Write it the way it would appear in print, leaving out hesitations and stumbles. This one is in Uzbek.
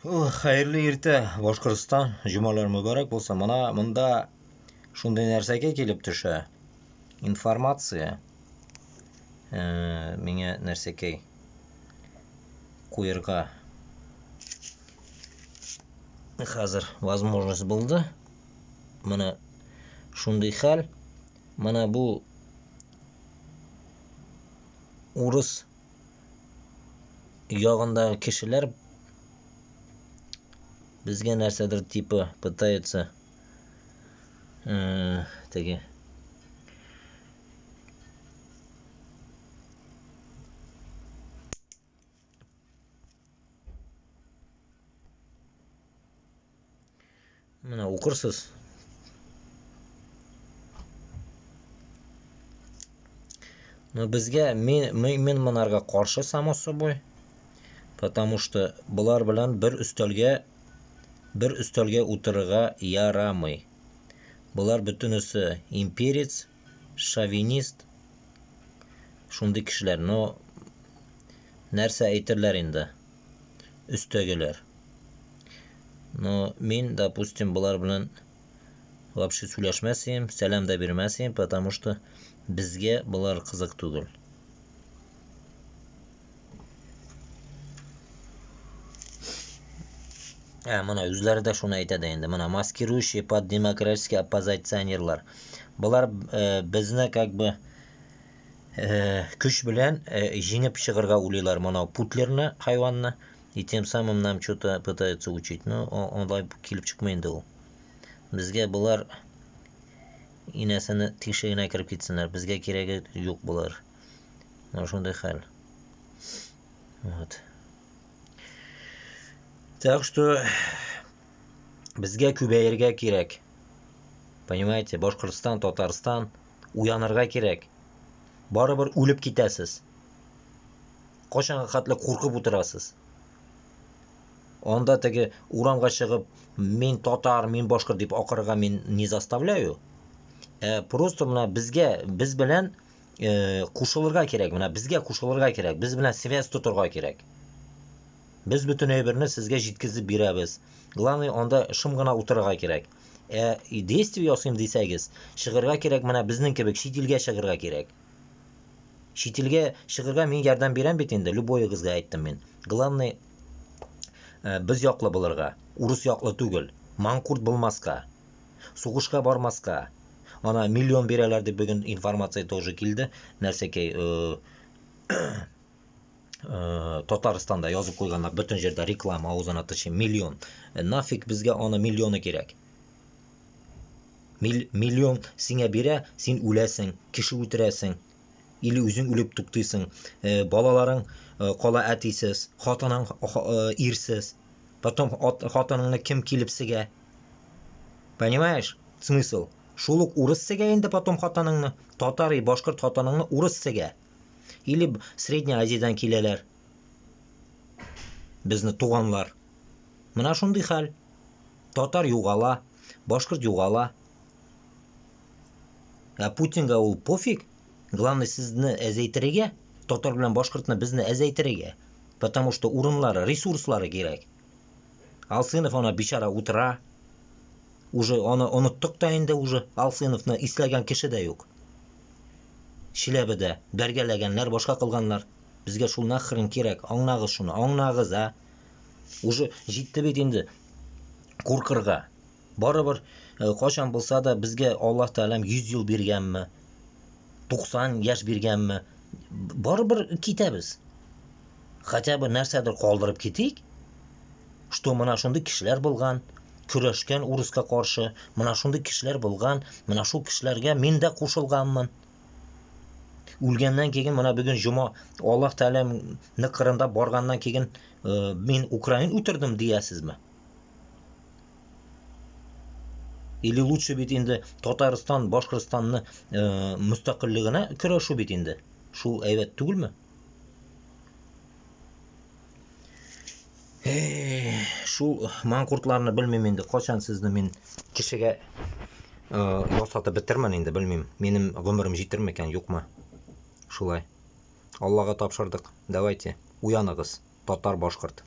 Xayrli erta Boshqirdiston, jumalar muborak bo'lsin. Mana bunda shunday narsaga kelib tusha. Informatsiya. Menga narsaga qo'yirga hozir возможность bo'ldi. Mana shunday hal. Mana bu Urus yog'indagi kishilar bizga narsadir tipi пытается tagi mana o'qirsiz. Bizga men bularga qarshi samo собой, потому что bular bilan bir ustalga o'tirishga yaramay. Bular butunisi imperiец, шовинист, shunday kishilar. Narsa aytirlar endi. Ustagilar. Men, допустим, bular bilan вообще so'rashmasam, salom da bermasam, потому что bizga bular qiziq tugul. Mana o'zlarida shuni aytadi endi. Mana maskiruющие под демократические оппозиционерлар. Bular bizni как бы kuch bilan jingib chiqarga ulaylar. Mana Putlerni hayvonni и тем самым нам что-то пытаются учить. Onday kelib chiqmaydi u. Bizga bular inasini teshigina kirib ketsinlar. Bizga keragi yo'q bular. Mana shunday hal. Вот. Так что bizga ko'payirga kerak. Понимаете, Boshqirdiston, Tatariston uyanirga kerak. Baribir o'lib ketasiz. Qachonga qatli qo'rqib o'tirasiz. Onda tagi uramga chiqib, men Tatar, men boshqir deb oxiriga men не заставляю. Просто mana biz bilan qo'shilirga kerak. Mana bizga qo'shilirga kerak. Biz bilan связь tuturga kerak. Biz butun birni sizga yetkazib beramiz. Главное, onda shimgina o'tirga kerak. Действие yo'qsim desangiz, shig'irga kerak. Mana bizning kabi shitilga shig'irga kerak. Shitilga shig'irga men yordam beraman bet endi. Любой qizga aytdim men. Главное, biz yoqli bularga, urus yoqli tugul, manqurt bo'lmasqa, sug'ishga bormasqa. Ana million beralar deb bugun informatsiya to'g'ri keldi. Narsaga Tataristonda yozib qo'yganlar, butun yerda reklama o'zini atishi million. Nafik bizga ona millioni kerak. Million senga bera, sen o'lasan, kishi o'tirasan. Ili o'zing o'lib tuqtiysan. Bolalaring qola atisiz, xotining ersiz. Потом xotiningni kim kelibsiga. Понимаешь? Смысл? Шулук урыссыга endi потом xotiningni, Tatari, boshqirt xotiningni urıssiga. Или Sredney Aziyadan kelalar. Bizni tug'anlar. Mana shunday hal. Tatar yo'g'ala, boshqirt yo'g'ala. Putinga u pofik. Главное sizni azaytiriga, Tatar bilan boshqirtni bizni azaytiriga. Потому что o'rinlari, resurslari kerak. Alsinov ona bechara o'tira. Уже ona unutdiqda endi уже Alsinovni islagan kishida yo'q. Shilabida bergalaganlar, boshqa qilganlar. Bizga shu nahrin kerak. Angnag'iz shuni, angnag'iz a. Уже jetdi bet endi qo'rqirga. Baribir qachon bo'lsa-da bizga Alloh taolam 100 yil berganmi? 90 yosh berganmi? Baribir ketamiz. Хотя бы narsadir qoldirib ketik. Что mana shunday kishilar bo'lgan, kurashgan urusga qarshi, mana shunday kishilar bo'lgan, mana shu kishilarga men da qo'shilganman. O'lgandan keyin mana bugun juma Alloh taolamning qirinda borgandan keyin men Ukraina o'tirdim deyasizmi? Или лучше bet endi Tatariston, Boshqirdistonni mustaqilligini kurashu bet endi. Shu ayvat tugulmi? Shu manqurtlarni bilmayman endi qachon sizni men kishiga yosatib bitirman endi bilmayman. Mening umrim yetirmikan yo'qmi? Shulay. Allohga topshirdik. Давайте, uyanig'iz, Tatar boshqirt.